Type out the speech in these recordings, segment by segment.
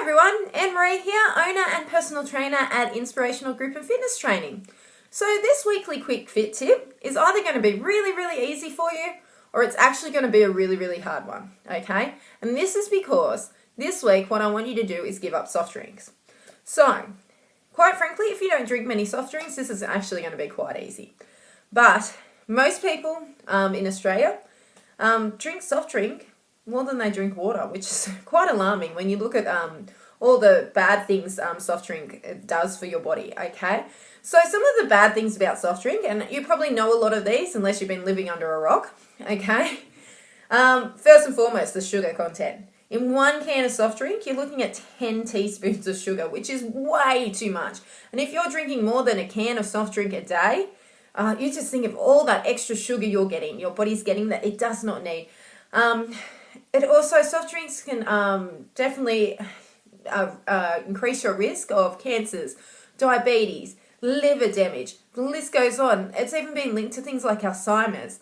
everyone, Anne-Marie here, owner and personal trainer at Inspirational Group and Fitness Training. So this weekly quick fit tip is either going to be really easy for you or it's actually going to be a really hard one, okay? And this is because this week what I want you to do is give up soft drinks. So, quite frankly, if you don't drink many soft drinks, this is actually going to be quite easy. But most people in Australia drink soft drink more than they drink water, which is quite alarming when you look at all the bad things soft drink does for your body, okay? So some of the bad things about soft drink, and you probably know a lot of these unless you've been living under a rock, okay? First and foremost, the sugar content. In one can of soft drink, you're looking at 10 teaspoons of sugar, which is way too much. And if you're drinking more than a can of soft drink a day, you just think of all that extra sugar you're getting, your body's getting that it does not need. Soft drinks can definitely increase your risk of cancers, diabetes, liver damage. The list goes on. It's even been linked to things like Alzheimer's.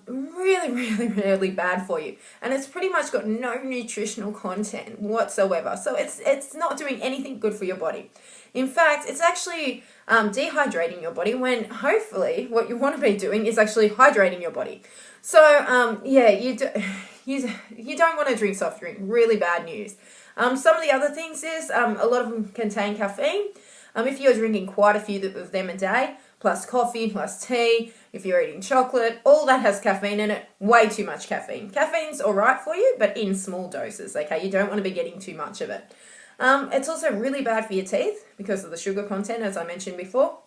Really bad for you. And it's pretty much got no nutritional content whatsoever. So it's not doing anything good for your body. In fact, it's actually dehydrating your body when hopefully what you want to be doing is actually hydrating your body. So, you don't want to drink soft drink. Really bad news. Some of the other things is a lot of them contain caffeine. If you're drinking quite a few of them a day, plus coffee, plus tea, if you're eating chocolate, all that has caffeine in it, way too much caffeine. Caffeine's all right for you, but in small doses, okay? You don't want to be getting too much of it. It's also really bad for your teeth because of the sugar content, as I mentioned before,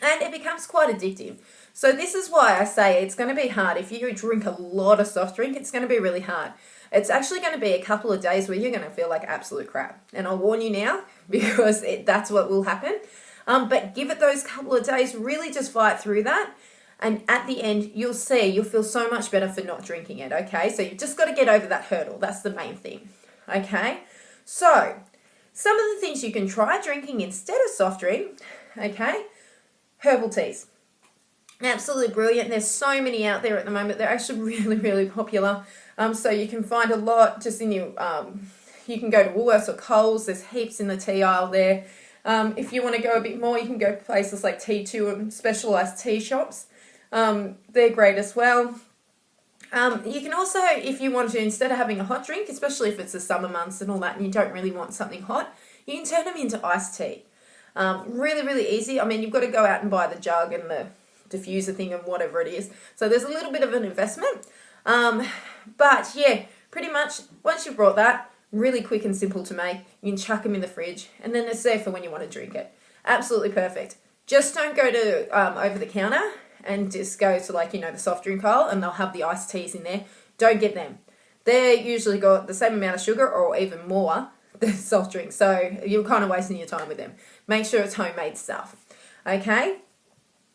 and it becomes quite addictive. So this is why I say it's going to be hard. If you drink a lot of soft drink, it's going to be really hard. It's actually going to be a couple of days where you're going to feel like absolute crap. And I'll warn you now because that's what will happen. But give it those couple of days, really just fight through that. And at the end, you'll feel so much better for not drinking it, okay? So you've just got to get over that hurdle. That's the main thing, okay? So some of the things you can try drinking instead of soft drink, okay? Herbal teas. Absolutely brilliant. There's so many out there at the moment. They're actually really popular. So you can find a lot just in your, you can go to Woolworths or Coles. There's heaps in the tea aisle there. If you want to go a bit more, you can go to places like T2 and specialised tea shops. They're great as well. You can also, if you want to, instead of having a hot drink, especially if it's the summer months and all that, and you don't really want something hot, you can turn them into iced tea. Really easy. I mean, you've got to go out and buy the jug and the diffuser thing and whatever it is. So there's a little bit of an investment. But yeah, pretty much once you've brought that, really quick and simple to make, you can chuck them in the fridge and then it's there for when you want to drink it. Absolutely perfect. Just don't go to over the counter and just go to the soft drink aisle and they'll have the iced teas in there. Don't get them. They're usually got the same amount of sugar or even more than soft drinks. So you're kind of wasting your time with them. Make sure it's homemade stuff. Okay?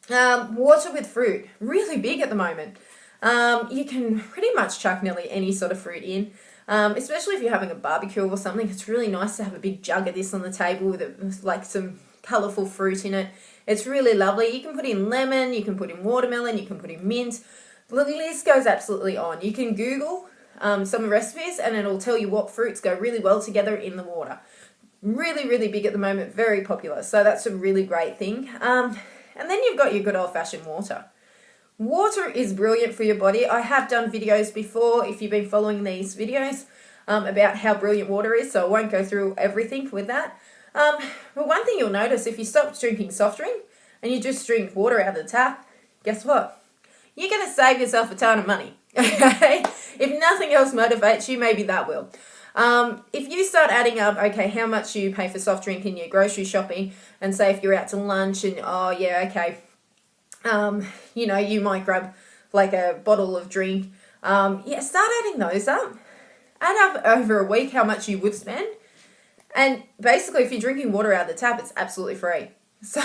Water with fruit. Really big at the moment. You can pretty much chuck nearly any sort of fruit in. Especially if you're having a barbecue or something. It's really nice to have a big jug of this on the table with some colourful fruit in it. It's really lovely. You can put in lemon, you can put in watermelon, you can put in mint. The list goes absolutely on. You can Google some recipes and it'll tell you what fruits go really well together in the water. Really big at the moment, very popular. So that's a really great thing. And then you've got your good old-fashioned water. Water is brilliant for your body. I have done videos before, if you've been following these videos, about how brilliant water is, so I won't go through everything with that. But one thing you'll notice, if you stop drinking soft drink and you just drink water out of the tap, guess what? You're going to save yourself a ton of money, okay? If nothing else motivates you, maybe that will. If you start adding up, okay, how much you pay for soft drink in your grocery shopping, and say if you're out to lunch and, you might grab like a bottle of drink. Start adding those up. Add up over a week how much you would spend. And basically, if you're drinking water out of the tap, it's absolutely free. So,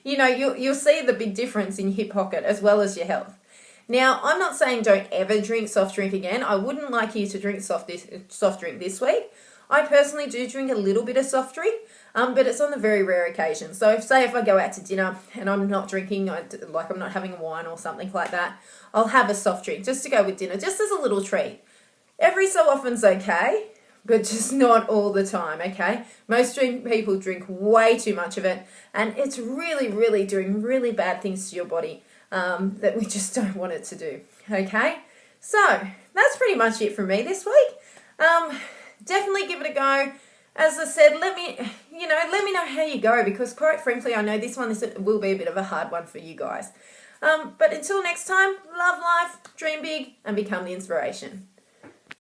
you'll see the big difference in your hip pocket as well as your health. Now, I'm not saying don't ever drink soft drink again. I wouldn't like you to drink soft drink this week. I personally do drink a little bit of soft drink, but it's on the very rare occasion. So if I go out to dinner and I'm not drinking, I'm not having a wine or something like that, I'll have a soft drink just to go with dinner, just as a little treat. Every so often's okay, but just not all the time, okay? Most people drink way too much of it, and it's really, really doing really bad things to your body that we just don't want it to do, okay? So that's pretty much it from me this week. Definitely give it a go. As I said, let me know how you go, because quite frankly, I know this will be a bit of a hard one for you guys. But until next time, love life, dream big, and become the inspiration.